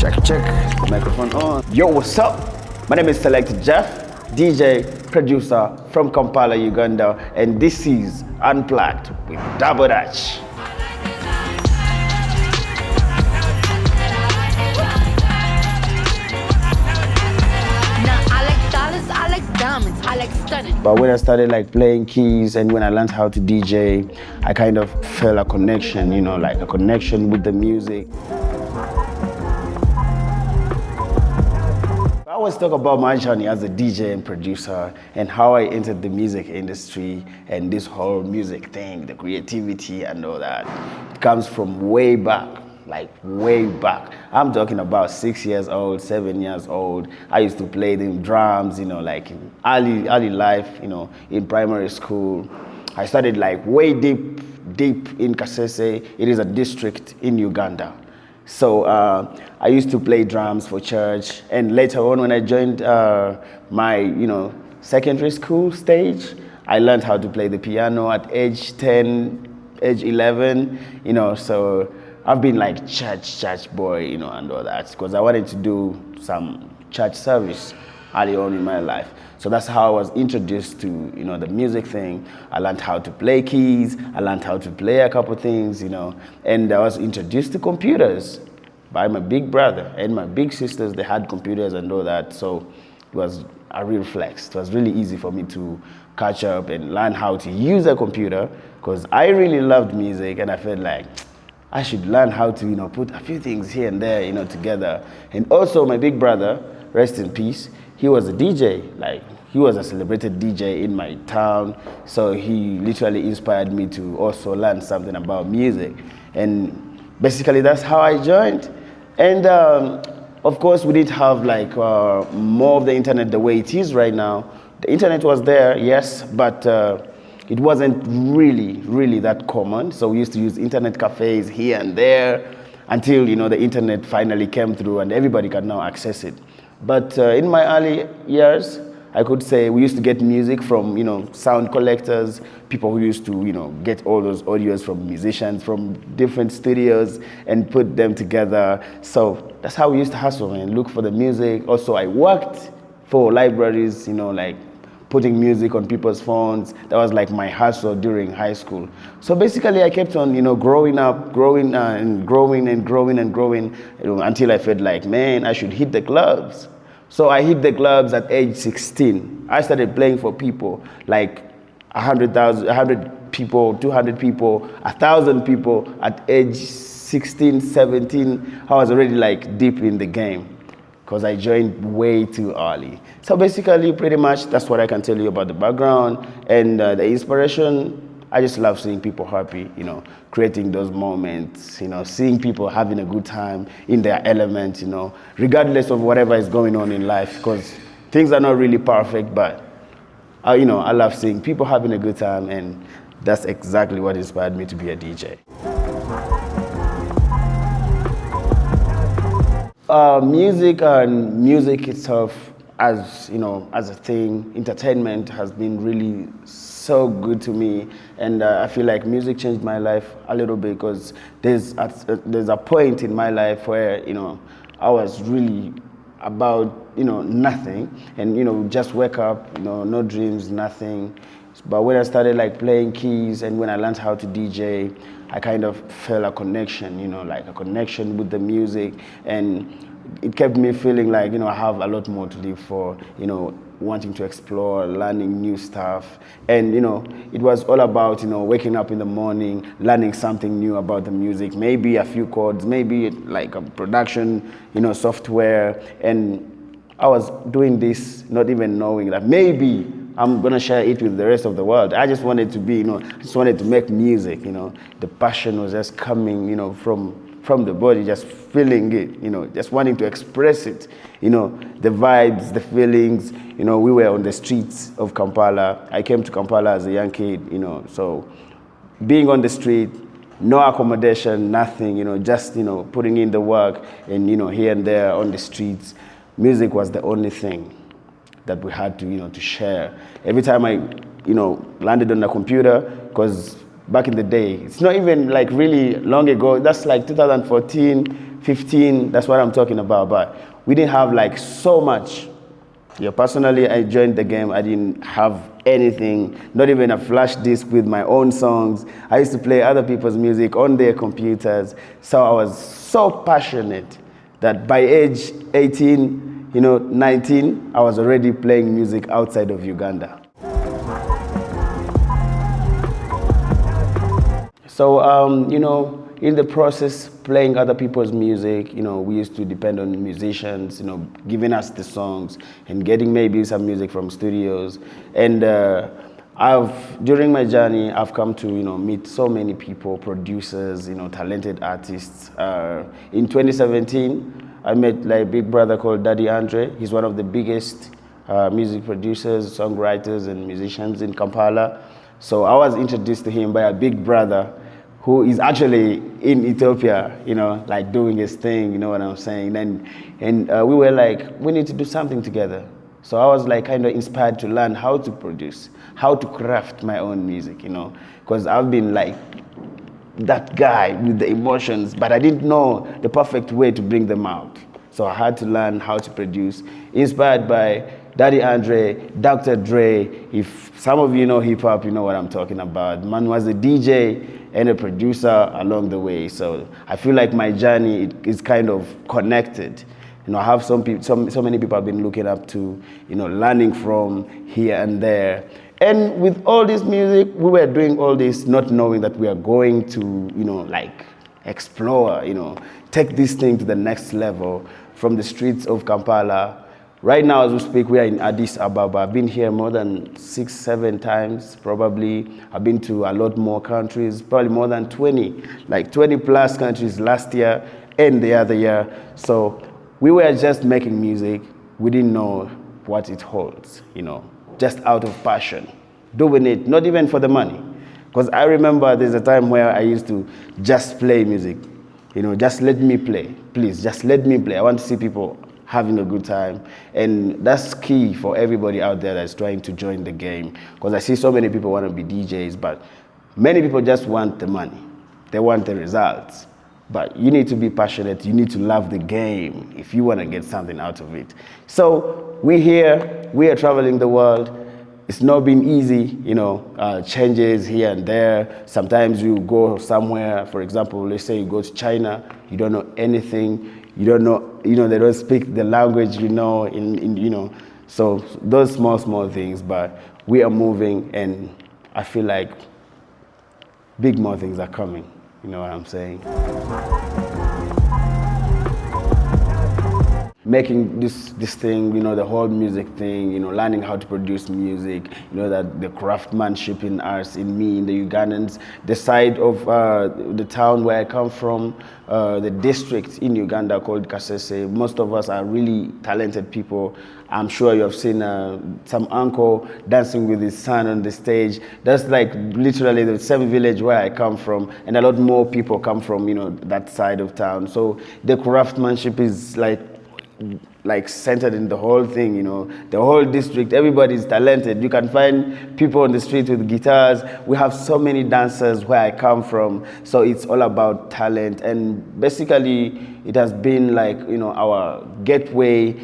Check. Microphone on. Yo, what's up? My name is Selecta Jeff, DJ, producer from Kampala, Uganda, and this is Unplugged with Double Dutch. I like stunning. But when I started like playing keys and when I learned how to DJ, I kind of felt a connection, like a connection with the music. I always talk about my journey as a DJ and producer and how I entered the music industry and this whole music thing, the creativity and all that. It comes from way back. Like way back. I'm talking about 6 years old, 7 years old. I used to play the drums, like in early life, in primary school. I started like way deep in Kasese. It is a district in Uganda. So I used to play drums for church. And later on when I joined my, secondary school stage, I learned how to play the piano at age 10, age 11, so I've been like church boy, and all that, because I wanted to do some church service early on in my life. So that's how I was introduced to, the music thing. I learned how to play keys. I learned how to play a couple things, and I was introduced to computers by my big brother and my big sisters. They had computers and all that. So it was a real flex. It was really easy for me to catch up and learn how to use a computer because I really loved music and I felt like, I should learn how to, put a few things here and there, together. And also my big brother, rest in peace, he was a DJ. Like, he was a celebrated DJ in my town. So he literally inspired me to also learn something about music. And basically that's how I joined. And of course we didn't have like more of the internet the way it is right now. The internet was there, yes, but it wasn't really that common. So we used to use internet cafes here and there until, the internet finally came through and everybody can now access it. But in my early years, I could say we used to get music from, sound collectors, people who used to, get all those audios from musicians from different studios and put them together. So that's how we used to hustle and look for the music. Also, I worked for libraries, like putting music on people's phones. That was like my hustle during high school. So basically I kept on, growing until I felt like, man, I should hit the clubs. So I hit the clubs at age 16. I started playing for people like 100 people, 200 people, 1,000 people at age 16, 17. I was already like deep in the game, because I joined way too early. So basically, pretty much, that's what I can tell you about the background and the inspiration. I just love seeing people happy, creating those moments, seeing people having a good time in their element, regardless of whatever is going on in life, because things are not really perfect, but, I love seeing people having a good time, and that's exactly what inspired me to be a DJ. Music and music itself as a thing, entertainment has been really so good to me, and I feel like music changed my life a little bit because there's a point in my life where I was really about nothing, and just wake up, no dreams, nothing. But when I started like playing keys and when I learned how to DJ, I kind of felt a connection, like a connection with the music, and it kept me feeling like, I have a lot more to live for, wanting to explore, learning new stuff. And, it was all about, waking up in the morning, learning something new about the music, maybe a few chords, maybe like a production, software. And I was doing this not even knowing that maybe I'm gonna share it with the rest of the world. I just wanted to be, just wanted to make music, The passion was just coming, from the body, just feeling it, just wanting to express it, the vibes, the feelings. We were on the streets of Kampala. I came to Kampala as a young kid, so being on the street, no accommodation, nothing, just, putting in the work and, here and there on the streets. Music was the only thing that we had to, to share. Every time I, landed on a computer, because back in the day, it's not even like really long ago, that's like 2014, 15, that's what I'm talking about. But we didn't have like so much. Yeah, personally, I joined the game. I didn't have anything, not even a flash disc with my own songs. I used to play other people's music on their computers. So I was so passionate that by age 18, 19, I was already playing music outside of Uganda. So, in the process, playing other people's music, we used to depend on musicians, giving us the songs and getting maybe some music from studios. And during my journey, I've come to, meet so many people, producers, talented artists. In 2017, I met like a big brother called Daddy Andre. He's one of the biggest music producers, songwriters, and musicians in Kampala. So I was introduced to him by a big brother who is actually in Ethiopia, like doing his thing, you know what I'm saying? And we were like, we need to do something together. So I was like kind of inspired to learn how to produce, how to craft my own music, because I've been like that guy with the emotions, but I didn't know the perfect way to bring them out. So I had to learn how to produce, inspired by Daddy Andre, Dr. Dre. If some of you know hip hop, you know what I'm talking about. Man was a DJ and a producer along the way. So I feel like my journey is kind of connected. I have so many people I've been looking up to, learning from here and there. And with all this music, we were doing all this not knowing that we are going to, like explore, take this thing to the next level from the streets of Kampala. Right now, as we speak, we are in Addis, Ababa. I've been here more than 6, 7 times, probably. I've been to a lot more countries, probably more than 20, like 20 plus countries last year and the other year. So we were just making music. We didn't know what it holds, just out of passion, doing it, not even for the money. Because I remember there's a time where I used to just play music, just let me play, please, just let me play. I want to see people having a good time. And that's key for everybody out there that's trying to join the game. Because I see so many people want to be DJs, but many people just want the money. They want the results. But you need to be passionate. You need to love the game if you want to get something out of it. So we're here. We are traveling the world. It's not been easy, changes here and there. Sometimes you go somewhere, for example, let's say you go to China, you don't know anything. You don't know, they don't speak the language, so those small things, but we are moving and I feel like big more things are coming, you know what I'm saying? Making this thing, the whole music thing, learning how to produce music, that the craftsmanship in us, in me, in the Ugandans, the side of the town where I come from, the district in Uganda called Kasese. Most of us are really talented people. I'm sure you have seen some uncle dancing with his son on the stage. That's like literally the same village where I come from, and a lot more people come from, that side of town. So the craftsmanship is like centered in the whole thing, the whole district. Everybody's talented. You can find people on the street with guitars. We have so many dancers where I come from. So it's all about talent. And basically, it has been like, our gateway.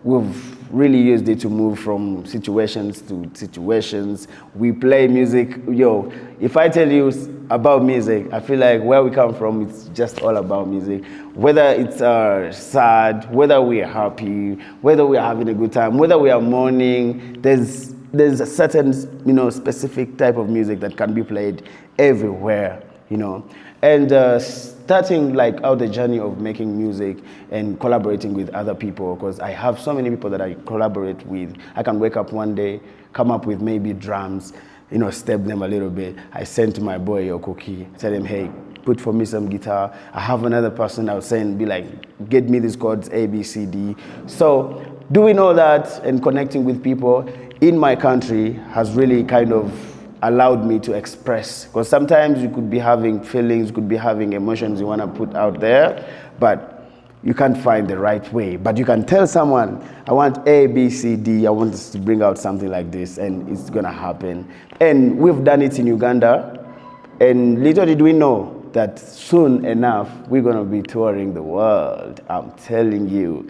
We've really used it to move from situations to situations. We play music. If I tell you about music, I feel like where we come from, it's just all about music. Whether it's sad, whether we are happy, whether we are having a good time, whether we are mourning, there's a certain, specific type of music that can be played everywhere, And starting like out the journey of making music and collaborating with other people, because I have so many people that I collaborate with. I can wake up one day, come up with maybe drums, step them a little bit. I send to my boy Yokoki, tell him, hey, put for me some guitar. I have another person I'll send, be like, get me these chords, A, B, C, D. So doing all that and connecting with people in my country has really kind of allowed me to express. Because sometimes you could be having feelings, you could be having emotions you want to put out there, but you can't find the right way. But you can tell someone, I want A, B, C, D, I want us to bring out something like this, and it's going to happen. And we've done it in Uganda, and little did we know, that soon enough we're going to be touring the world. I'm telling you,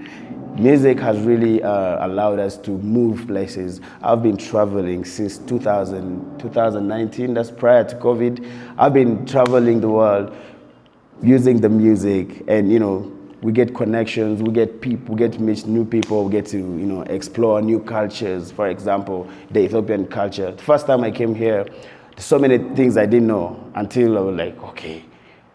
music has really allowed us to move places. I've been traveling since 2019, that's prior to COVID. I've been traveling the world using the music, and we get connections, we get people, we get to meet new people, we get to explore new cultures. For example, the Ethiopian culture. The first time I came here, there's so many things I didn't know until I was like, okay,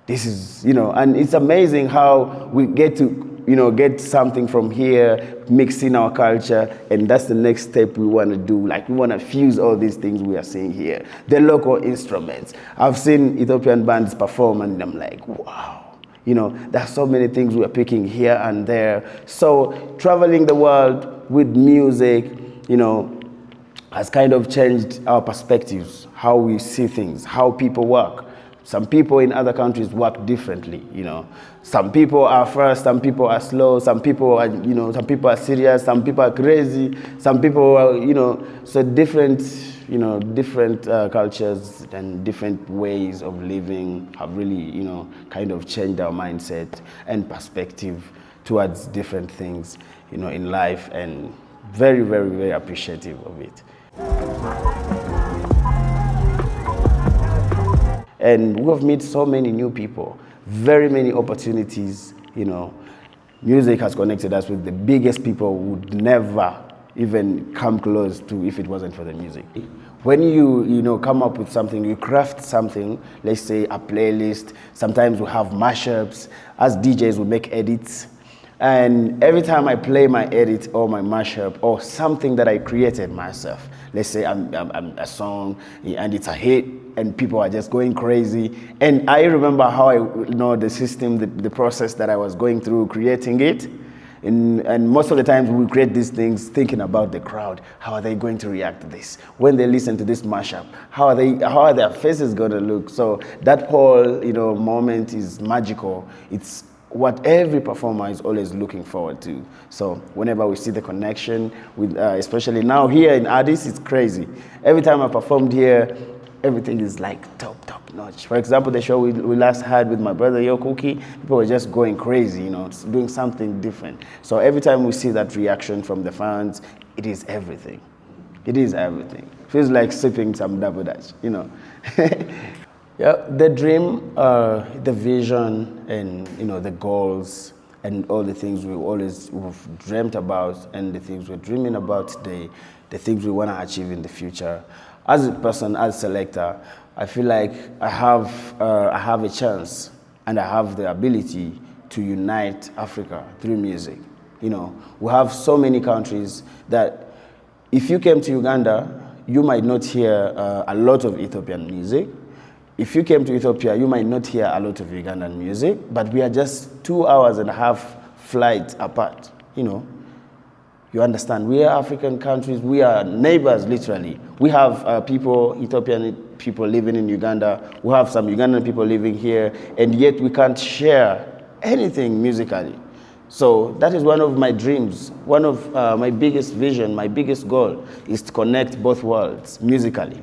this is, and it's amazing how we get to get something from here, mix in our culture, and that's the next step we want to do. Like, we want to fuse all these things we are seeing here. The local instruments. I've seen Ethiopian bands perform, and I'm like, wow. There's so many things we're picking here and there. So traveling the world with music, has kind of changed our perspectives, how we see things, how people work. Some people in other countries work differently, Some people are fast, some people are slow, some people are, some people are serious, some people are crazy, some people are, so different, different cultures and different ways of living have really, kind of changed our mindset and perspective towards different things, in life, and very, very, very appreciative of it. And we've met so many new people, very many opportunities, Music has connected us with the biggest people who would never even come close to if it wasn't for the music. When you come up with something, you craft something, let's say a playlist, sometimes we have mashups. As DJs, we make edits. And every time I play my edit or my mashup or something that I created myself, let's say I'm a song and it's a hit and people are just going crazy. And I remember how I know the system, the process that I was going through creating it. And most of the times we create these things thinking about the crowd. How are they going to react to this? When they listen to this mashup, how are their faces going to look? So that whole moment is magical. It's what every performer is always looking forward to. So whenever we see the connection with, especially now here in Addis, it's crazy. Every time I performed here, everything is like top notch. For example, the show we last had with my brother Yo Cookie, people were just going crazy, doing something different. So every time we see that reaction from the fans, it is everything. It is everything. Feels like sipping some Double Dutch, Yeah, the dream, the vision, and the goals, and all the things we've dreamt about, and the things we're dreaming about today, the things we want to achieve in the future. As a person, as a selector, I feel like I have a chance, and I have the ability to unite Africa through music. We have so many countries that if you came to Uganda, you might not hear a lot of Ethiopian music. If you came to Ethiopia, you might not hear a lot of Ugandan music, but we are just 2.5 hours flight apart, You understand, we are African countries, we are neighbors, literally. We have Ethiopian people living in Uganda, we have some Ugandan people living here, and yet we can't share anything musically. So that is one of my dreams, one of my biggest vision, my biggest goal is to connect both worlds musically.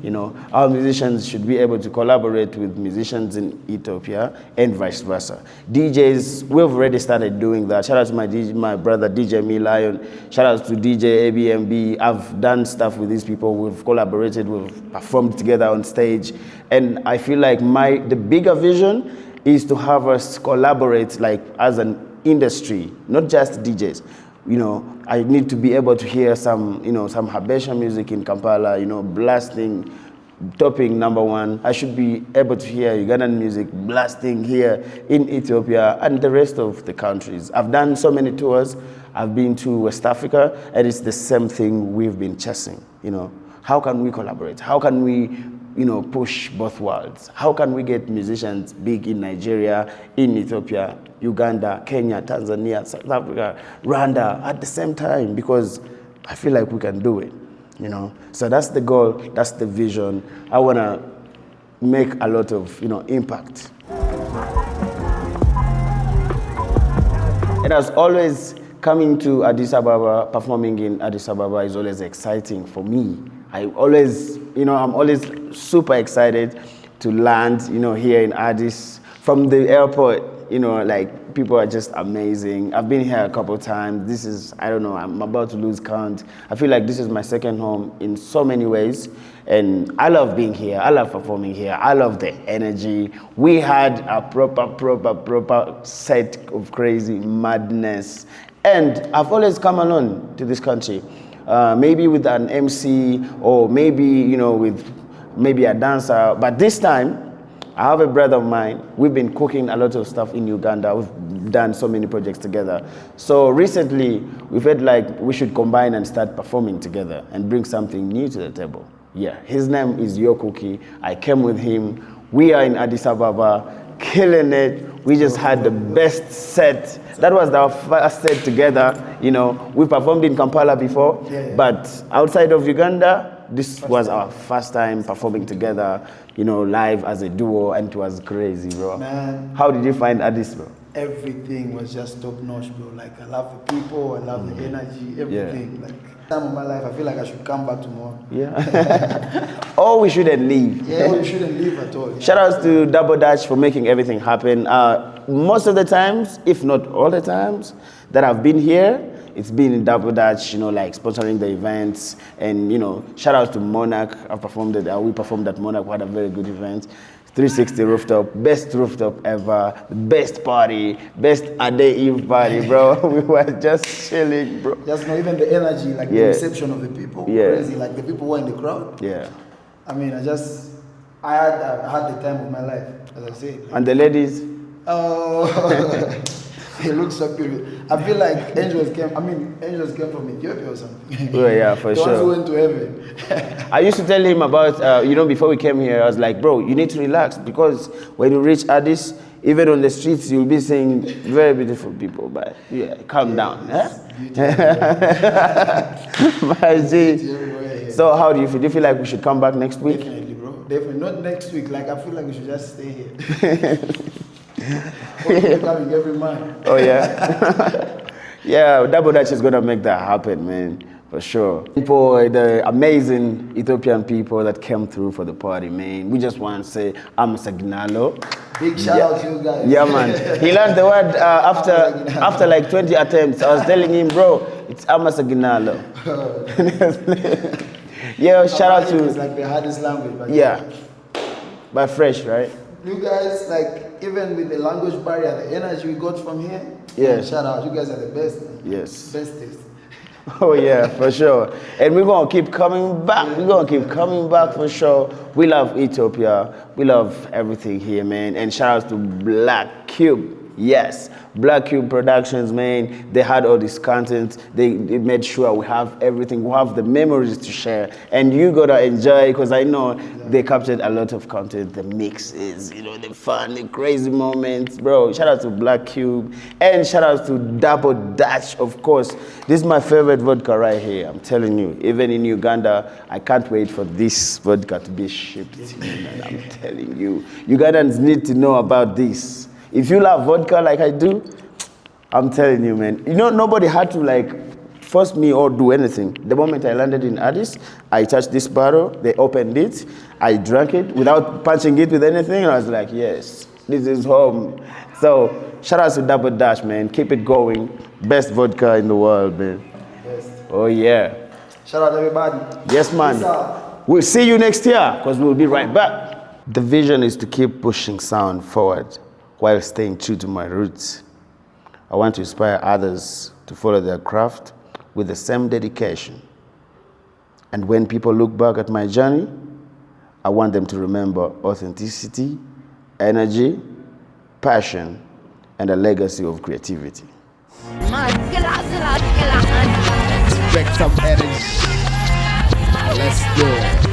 Our musicians should be able to collaborate with musicians in Ethiopia and vice versa. DJs, we've already started doing that. Shout out to my brother DJ Me Lion. Shout out to DJ ABMB. I've done stuff with these people. We've collaborated. We've performed together on stage. And I feel like the bigger vision is to have us collaborate like as an industry, not just DJs. I need to be able to hear some Habesha music in Kampala, blasting, topping #1. I should be able to hear Ugandan music blasting here in Ethiopia and the rest of the countries. I've done so many tours. I've been to West Africa, and it's the same thing we've been chasing. How can we collaborate? How can we push both worlds? How can we get musicians big in Nigeria, in Ethiopia, Uganda, Kenya, Tanzania, South Africa, Rwanda at the same time? Because I feel like we can do it, So that's the goal, that's the vision. I want to make a lot of, impact. And as always, coming to Addis Ababa, performing in Addis Ababa is always exciting for me. I'm always super excited. to land, here in Addis. From the airport, like people are just amazing. I've been here a couple of times. This is, I don't know, I'm about to lose count. I feel like this is my second home in so many ways. And I love being here. I love performing here. I love the energy. We had a proper set of crazy madness. And I've always come alone to this country. Maybe with an MC or maybe, with maybe a dancer. But this time, I have a brother of mine. We've been cooking a lot of stuff in Uganda. We've done so many projects together. So recently, we felt like we should combine and start performing together and bring something new to the table. Yeah, his name is Yo Cookie. I came with him. We are in Addis Ababa, killing it. We just had the best set. That was our first set together. We performed in Kampala before, but outside of Uganda, this was our first time performing together, live as a duo, and it was crazy, bro. Man. How did you find Addis, bro? Everything was just top notch, bro. Like, I love the people, I love the energy, everything. Yeah. Like, time of my life, I feel like I should come back tomorrow. Yeah. Or we shouldn't leave. Yeah, we shouldn't leave at all. Yeah. Shout outs to Double Dutch for making everything happen. Most of the times, if not all the times, that I've been here, it's been in Double Dutch, like sponsoring the events. And, shout out to Monarch. We performed at Monarch. We had a very good event. 360 rooftop, best rooftop ever, best party, best Eve party, bro. We were just chilling, bro. Just even the energy, like the reception of the people, crazy. Like the people who were in the crowd. Yeah. I mean, I had the time of my life, as I said. And the ladies? Oh, they look so beautiful. I feel like angels came from Ethiopia or something. Oh yeah, for sure. The ones who went to heaven. I used to tell him about, before we came here, I was like, bro, you need to relax because when you reach Addis, even on the streets, you'll be seeing very beautiful people. But calm down. So how do you feel? Do you feel like we should come back next week? Definitely, bro. Definitely. Not next week. Like, I feel like we should just stay here. Coming every month. Oh yeah. Yeah, Double Dutch is gonna make that happen, man, for sure. The amazing Ethiopian people that came through for the party, man. We just want to say Amasagnalo. Big shout out to you guys. Yeah, man. He learned the word after like 20 attempts. I was telling him, bro, it's Amasagnalo. Yeah, shout out to. It's like the hardest language. But but fresh, right? You guys, like, even with the language barrier, the energy we got from here, shout out. You guys are the best, man. Yes. Bestest. Oh yeah, for sure. And we're gonna keep coming back. We're gonna keep coming back for sure. We love Ethiopia. We love everything here, man. And shout out to Black Cube. Yes, Black Cube Productions, man. They had all this content. They made sure we have everything. We have the memories to share. And you gotta enjoy, because I know they captured a lot of content. The mixes, the fun, the crazy moments. Bro, shout out to Black Cube. And shout out to Double Dutch, of course. This is my favorite vodka right here. I'm telling you. Even in Uganda, I can't wait for this vodka to be shipped. Man, I'm telling you. Ugandans need to know about this. If you love vodka like I do, I'm telling you, man. Nobody had to force me or do anything. The moment I landed in Addis, I touched this bottle, they opened it, I drank it without punching it with anything, and I was like, yes, this is home. So, shout out to Double Dutch, man. Keep it going. Best vodka in the world, man. Best. Oh, yeah. Shout out everybody. Yes, man. We'll see you next year, because we'll be right back. The vision is to keep pushing sound forward while staying true to my roots. I want to inspire others to follow their craft with the same dedication. And when people look back at my journey, I want them to remember authenticity, energy, passion, and a legacy of creativity. Respect some energy. Let's do it.